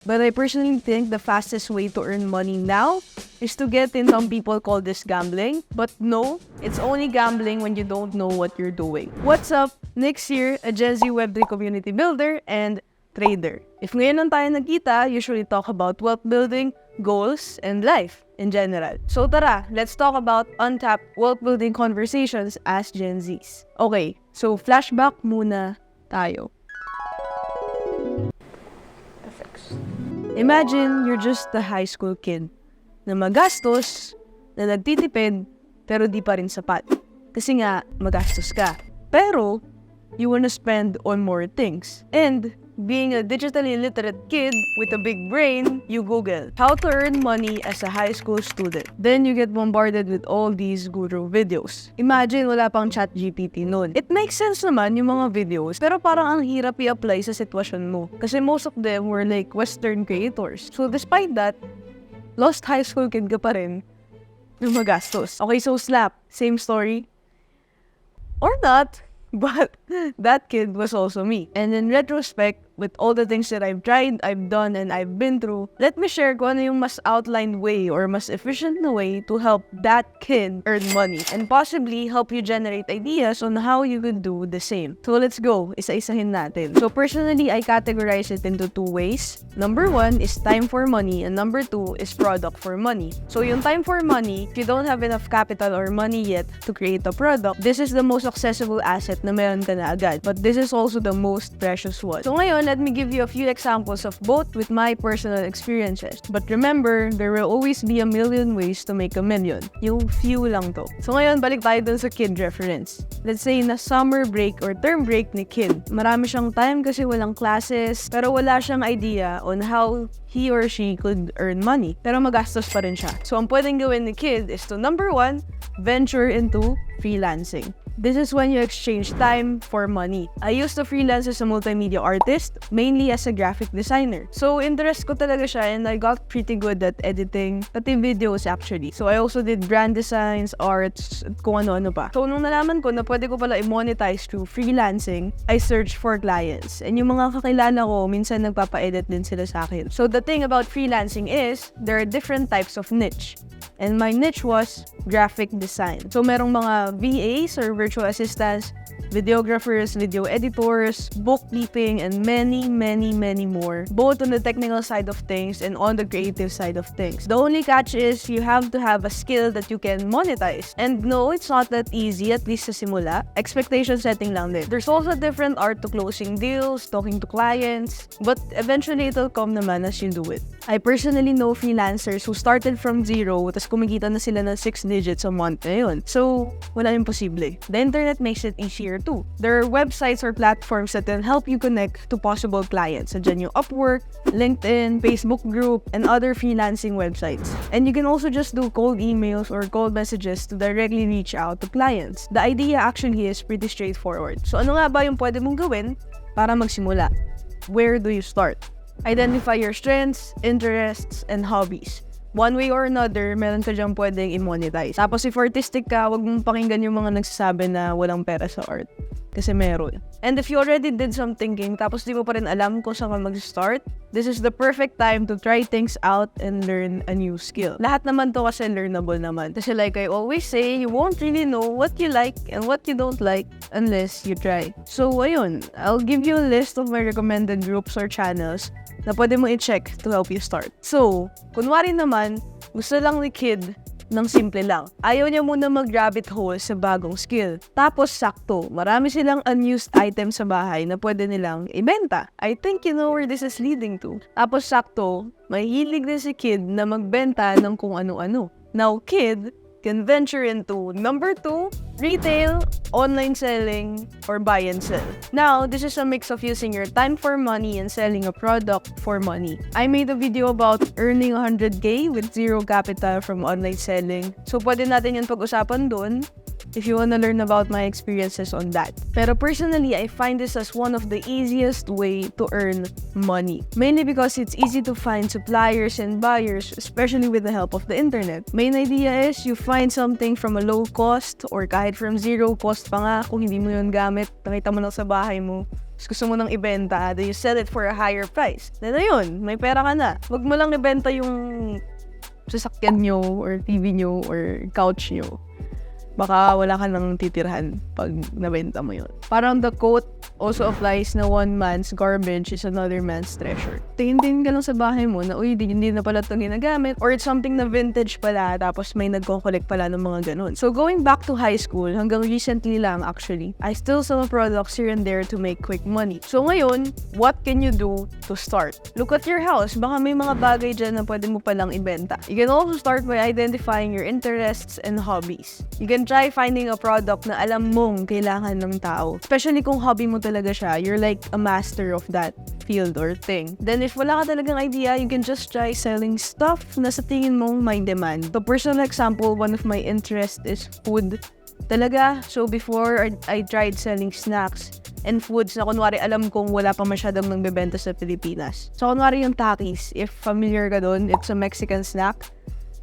But I personally think the fastest way to earn money now is to get in. Some people call this gambling, but no, it's only gambling when you don't know what you're doing. What's up? Nix here, a Gen Z Web3 community builder and trader. If ngayon lang tayo nagkita, usually talk about wealth building, goals, and life in general. So tara, let's talk about untapped wealth building conversations as Gen Zs. Okay, so flashback muna tayo. Imagine you're just a high school kid na magastos, na nagtitipid, pero di pa rin sapat. Kasi nga, magastos ka. Pero, you wanna spend on more things. And, being a digitally literate kid with a big brain, you Google how to earn money as a high school student. Then you get bombarded with all these guru videos. Imagine wala pang ChatGPT nun. It makes sense naman yung mga videos, pero parang ang hirap i-apply sa sitwasyon mo. Kasi most of them were like Western creators. So despite that, lost high school kid ka pa rin na magastos. Okay, so slap, same story? Or not? But that kid was also me. And in retrospect, with all the things that I've tried, I've done, and I've been through, let me share kung ano yung mas outlined way or mas efficient na way to help that kid earn money and possibly help you generate ideas on how you could do the same. So let's go. Isa-isahin natin. So personally, I categorize it into two ways. Number one is time for money and number two is product for money. So yung time for money, if you don't have enough capital or money yet to create a product, this is the most accessible asset na meron ka na agad. But this is also the most precious one. So ngayon, let me give you a few examples of both with my personal experiences. But remember, there will always be a million ways to make a million. Yung few lang to. So ngayon, balik tayo dun sa kid reference. Let's say na summer break or term break ni kid. Marami siyang time kasi walang classes, pero wala siyang idea on how he or she could earn money. Pero magastos pa rin siya. So ang pwedeng gawin ni kid is to number one, venture into freelancing. This is when you exchange time for money. I used to freelance as a multimedia artist, mainly as a graphic designer. So, interest ko talaga siya and I got pretty good at editing, pati videos actually. So, I also did brand designs, arts, at kung ano-ano pa. So, nung nalaman ko na pwede ko pala i-monetize through freelancing, I searched for clients. And yung mga kakilala ko, minsan nagpapa-edit din sila sa akin. So, the thing about freelancing is, there are different types of niche. And my niche was graphic design. So, merong mga VAs or virtual assistants, videographers, video editors, bookkeeping, and many more, both on the technical side of things and on the creative side of things. The only catch is you have to have a skill that you can monetize. And no, it's not that easy, at least sa simula. Expectation setting lang din. There's also different art to closing deals, talking to clients, but eventually it'll come naman as you do it. I personally know freelancers who started from zero, tas kumikita na sila ng 6 digits a month ngayon. So, wala imposible. The internet makes it easier too. There are websites or platforms that can help you connect to possible clients. Nandiyan yung Upwork, LinkedIn, Facebook group, and other freelancing websites. And you can also just do cold emails or cold messages to directly reach out to clients. The idea actually is pretty straightforward. So ano nga ba yung pwede mong gawin para magsimula? Where do you start? Identify your strengths, interests, and hobbies. One way or another, meron ka dyan pwedeng i-monetize. Tapos if artistic ka, wag mong pakinggan yung mga nagsasabi na walang pera sa art. Kasi meron. And if you already did some thinking, tapos di mo pa rin alam kung saan ka mag-start, this is the perfect time to try things out and learn a new skill. Lahat naman to kasi learnable naman. Kasi like I always say, you won't really know what you like and what you don't like unless you try. So ayun, I'll give you a list of my recommended groups or channels na pwede mo i-check to help you start. So, kunwari naman, gusto lang ni kid ng simple lang. Ayaw niya muna mag-rabbit hole sa bagong skill. Tapos sakto, marami silang unused items sa bahay na pwede nilang ibenta. I think you know where this is leading to. Tapos sakto, mahilig din si kid na magbenta ng kung ano-ano. Now, kid can venture into number 2, retail, online selling, or buy and sell. Now, this is a mix of using your time for money and selling a product for money. I made a video about earning 100k with zero capital from online selling. So, pwede natin yung pag-usapan dun if you wanna learn about my experiences on that. Pero personally, I find this as one of the easiest way to earn money. Mainly because it's easy to find suppliers and buyers, especially with the help of the internet. Main idea is you find something from a low cost or kahit from zero cost pa nga kung hindi mo yun gamit, nakita mo lang sa bahay mo. gusto mo nang ibenta, then you sell it for a higher price. Then ayun, may pera ka na. Wag mo lang ibenta yung sasakyan nyo, or TV nyo, or couch nyo. Baka wala ka nang titirhan pag nabenta mo yun. Parang the quote also applies na one man's garbage is another man's treasure. Tingin-tingin ka lang sa bahay mo na, uy, hindi na pala ito ginagamit. Or it's something na vintage pala, tapos may nagko-collect pala ng mga ganun. So going back to high school, hanggang recently lang actually, I still sell products here and there to make quick money. So ngayon, what can you do to start? Look at your house. Baka may mga bagay dyan na pwede mo palang ibenta. You can also start by identifying your interests and hobbies. You can try finding a product na alam mong kailangan ng tao. Especially kung hobby mo talaga siya, you're like a master of that field or thing. Then if wala ka talagang idea, you can just try selling stuff na sa tingin mong may demand. So personal example, one of my interests is food. Talaga, so before I tried selling snacks and foods na kunwari alam kong wala pa masyadong nangbebenta sa Pilipinas. So kunwari yung Takis, if familiar ka doon, it's a Mexican snack.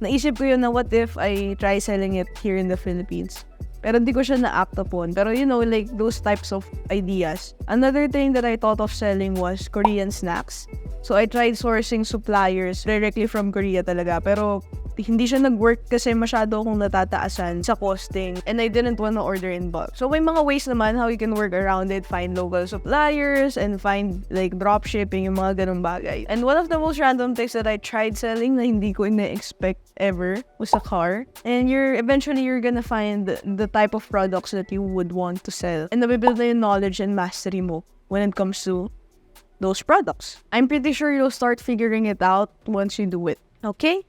Naisip ko yun na what if I try selling it here in the Philippines. Pero hindi ko siya na-act upon. Pero you know, like those types of ideas. Another thing that I thought of selling was Korean snacks. So I tried sourcing suppliers directly from Korea talaga. Pero hindi siya nag-work kasi masyado akong natataasan sa costing and I didn't want to order in bulk. So may mga ways naman how you can work around it, find local suppliers and find like drop shipping, yung mga ganung bagay. And one of the most random things that I tried selling na hindi ko ina-expect ever was a car. And eventually you're gonna find the type of products that you would want to sell. And nabibuild na yung knowledge and mastery mo when it comes to those products. I'm pretty sure you'll start figuring it out once you do it. Okay?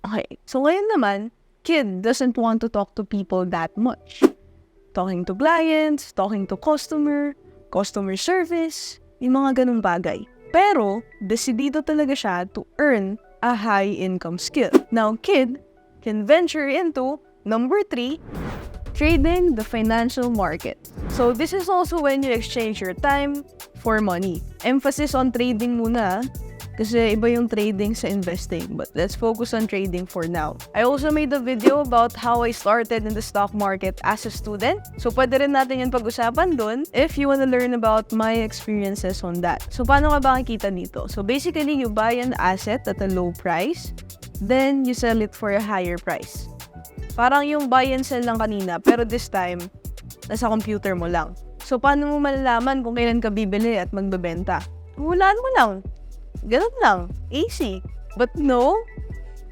Okay, so ngayon naman, kid doesn't want to talk to people that much. Talking to clients, talking to customer service, yung mga ganung bagay. Pero, decidido talaga siya to earn a high income skill. Now, kid can venture into number 3, trading the financial market. So, this is also when you exchange your time for money. Emphasis on trading muna, kasi iba yung trading sa investing. But let's focus on trading for now. I also made a video about how I started in the stock market as a student. So pwede rin natin yung pag-usapan dun if you wanna learn about my experiences on that. So paano ka ba kikita dito? So basically, you buy an asset at a low price, then you sell it for a higher price. Parang yung buy and sell lang kanina, pero this time, nasa computer mo lang. So paano mo malalaman kung kailan ka bibili at magbebenta? Hulaan mo lang. Ganun lang. Easy. But no,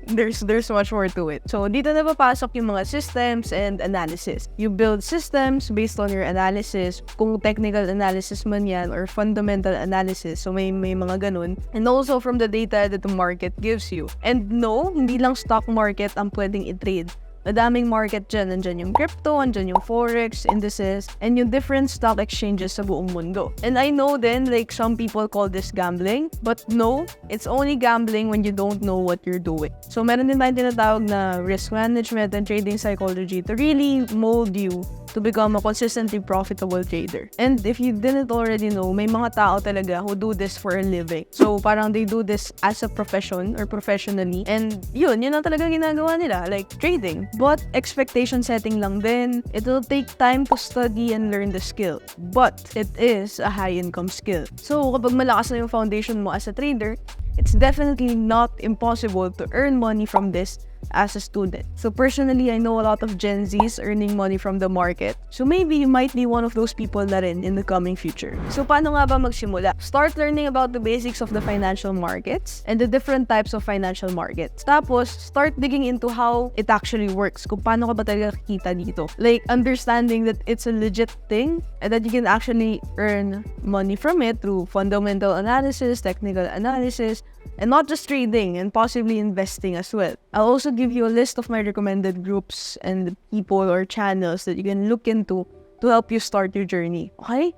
there's much more to it. So, dito na papasok yung mga systems and analysis. You build systems based on your analysis. Kung technical analysis man yan or fundamental analysis. So, may mga ganun. And also from the data that the market gives you. And no, hindi lang stock market ang pwedeng i-trade. Madaming market dyan. Nandyan yung crypto, nandyan yung forex, indices, and yung different stock exchanges sa buong mundo. And I know then, like, some people call this gambling, but no, it's only gambling when you don't know what you're doing. So, meron din tayong tinatawag na risk management and trading psychology to really mold you to become a consistently profitable trader. And if you didn't already know, may mga tao talaga who do this for a living. So, parang they do this as a profession or professionally. And yun ang talaga ginagawa nila, like trading. But expectation setting lang din. It'll take time to study and learn the skill. But it is a high income skill. So, kapag malakas na yung foundation mo as a trader, it's definitely not impossible to earn money from this as a student. So personally, I know a lot of Gen Zs earning money from the market. So maybe you might be one of those people na rin in the coming future. So paano nga ba magsimula? Start learning about the basics of the financial markets and the different types of financial markets. Tapos, start digging into how it actually works. Kung paano ka ba talaga kikita dito. Like, understanding that it's a legit thing and that you can actually earn money from it through fundamental analysis, technical analysis, and not just trading and possibly investing as well. I'll also give you a list of my recommended groups and people or channels that you can look into to help you start your journey. Okay?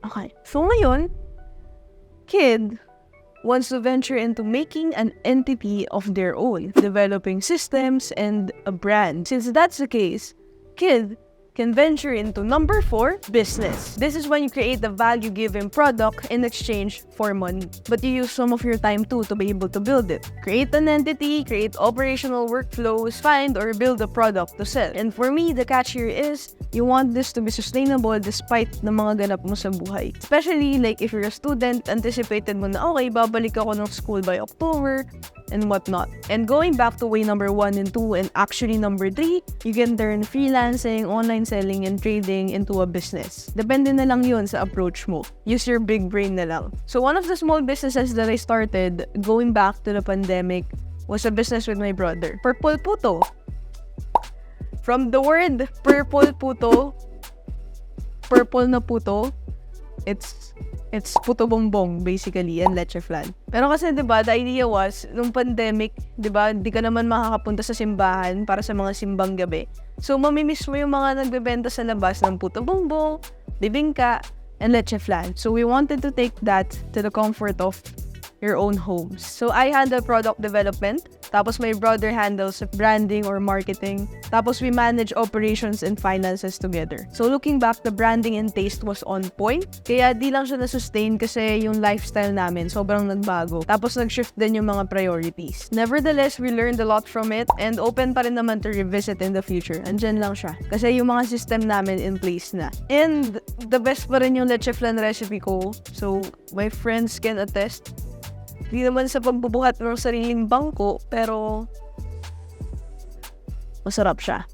Okay. So ngayon, kid wants to venture into making an entity of their own, developing systems and a brand. Since that's the case, kid can venture into number 4, business. This is when you create a value-giving product in exchange for money. But you use some of your time too to be able to build it. Create an entity, create operational workflows, find or build a product to sell. And for me, the catch here is you want this to be sustainable despite ng mga ganap mo sa buhay. Especially like if you're a student, anticipated mo na okay, babalik ako ng school by October and whatnot. And going back to way number 1 and 2 and actually number 3, you can turn freelancing, online selling, and trading into a business. Depende na lang yun sa approach mo. Use your big brain na lang. So one of the small businesses that I started going back to the pandemic was a business with my brother. Purple Puto. From the word purple puto, purple na puto, it's puto bongbong basically and leche flan. Pero kasi 'di ba, the idea was nung pandemic, 'di ba, hindi ka naman makakapunta sa simbahan para sa mga simbang gabi. So mamimiss mo yung mga nagbebenta sa labas ng puto bongbong, bibingka, and leche flan. So we wanted to take that to the comfort of your own homes. So I handle product development, tapos my brother handles branding or marketing, tapos we manage operations and finances together. So looking back, the branding and taste was on point, kaya di lang siya na-sustain kasi yung lifestyle namin sobrang nagbago. Tapos nag-shift din yung mga priorities. Nevertheless, we learned a lot from it and open pa rin naman to revisit in the future. Andyan lang siya. Kasi yung mga system namin in place na. And the best pa rin yung leche flan recipe ko. So my friends can attest. Di naman sa pagbubuhat ng sariling bangko, pero masarap siya.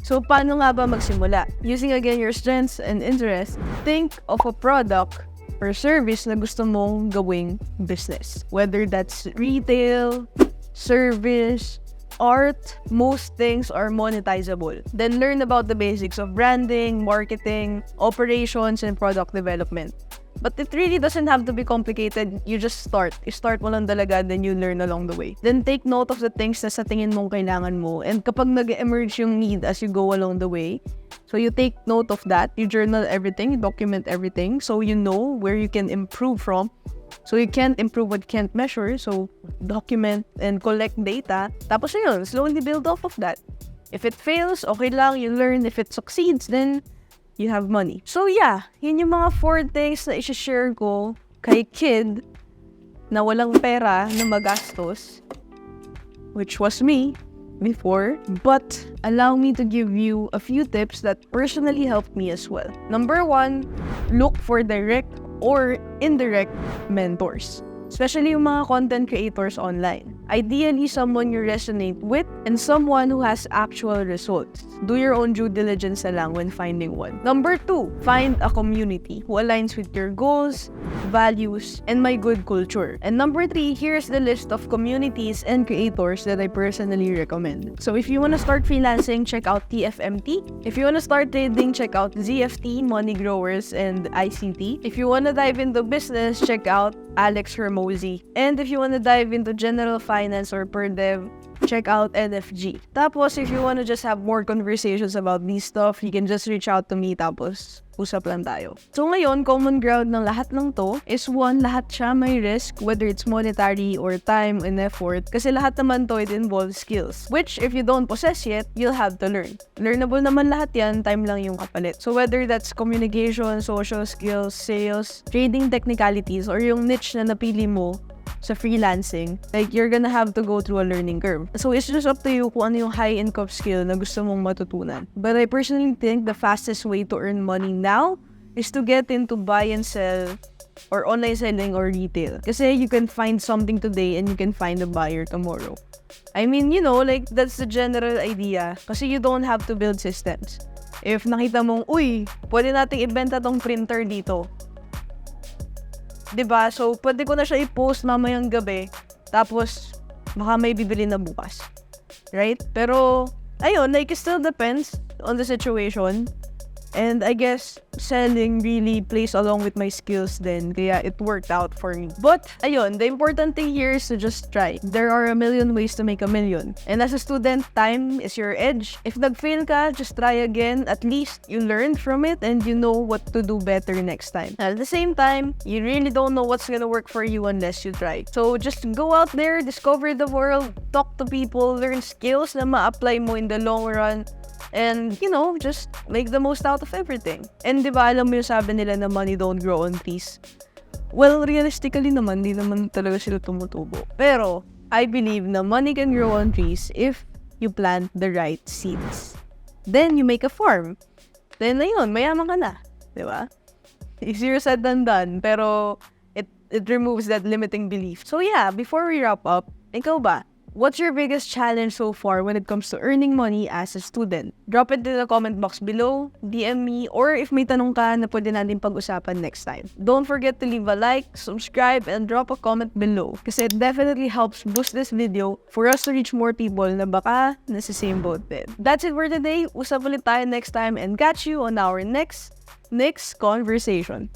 So, paano nga ba magsimula? Using again your strengths and interests, think of a product or service na gusto mong gawing business. Whether that's retail, service, art, most things are monetizable. Then learn about the basics of branding, marketing, operations, and product development. But it really doesn't have to be complicated. You just start. I-start mo lang talaga, then you learn along the way. Then take note of the things na sa tingin mong kailangan mo. And kapag nag-emerge yung need as you go along the way, so you take note of that, you journal everything, you document everything, so you know where you can improve from. So you can't improve what you can't measure, so document and collect data. Tapos yun, slowly build off of that. If it fails, okay lang, you learn. If it succeeds, then you have money. So yeah, yun yung mga 4 things na i-share ko kay kid na walang pera na magastos, which was me before. But allow me to give you a few tips that personally helped me as well. Number 1, look for direct or indirect mentors. Especially yung mga content creators online. Ideally, someone you resonate with and someone who has actual results. Do your own due diligence na lang when finding one. Number 2, find a community who aligns with your goals, values, and my good culture. And number 3, here's the list of communities and creators that I personally recommend. So if you want to start freelancing, check out TFMT. If you want to start trading, check out ZFT, Money Growers, and ICT. If you want to dive into business, check out Alex Hermosi. And if you want to dive into general finance or per dev, check out NFG. Tapos, if you want to just have more conversations about these stuff, you can just reach out to me, tapos usap lang tayo. So ngayon, common ground ng lahat ng to is 1, lahat siya may risk, whether it's monetary or time and effort, kasi lahat naman to, it involves skills, which if you don't possess yet, you'll have to learn. Learnable naman lahat yan, time lang yung kapalit. So whether that's communication, social skills, sales, trading technicalities, or yung niche na napili mo sa freelancing, like you're gonna have to go through a learning curve. So it's just up to you kung ano yung high income skill na gusto mong matutunan. But I personally think the fastest way to earn money now is to get into buy and sell or online selling or retail. Kasi you can find something today and you can find a buyer tomorrow. I mean, you know, like that's the general idea. Kasi you don't have to build systems. If nakita mong, uy, pwede nating ibenta tong printer dito. Diba? So, pwede ko na siya i-post mamayang gabi. Tapos, baka may bibili na bukas. Right? Pero, ayun, like, it still depends on the situation. And I guess, selling really plays along with my skills then. Kaya it worked out for me. But, ayun, the important thing here is to just try. There are a million ways to make a million. And as a student, time is your edge. If nag-fail ka, just try again. At least, you learned from it and you know what to do better next time. At the same time, you really don't know what's gonna work for you unless you try. So, just go out there, discover the world, talk to people, learn skills na ma-apply mo in the long run. And, just make the most out of everything. And di ba, alam mo yung sabi nila na money don't grow on trees? Well, realistically naman, di naman talaga sila tumutubo. Pero, I believe na money can grow on trees if you plant the right seeds. Then, you make a farm. Then, ayun, mayaman ka na. Di ba? Easier said than done. Pero, it removes that limiting belief. So yeah, before we wrap up, ikaw ba? What's your biggest challenge so far when it comes to earning money as a student? Drop it in the comment box below, DM me, or if may tanong ka na pwede natin pag-usapan next time. Don't forget to leave a like, subscribe, and drop a comment below kasi it definitely helps boost this video for us to reach more people na baka nasa same boat din. That's it for today. Usap ulit tayo next time and catch you on our next conversation.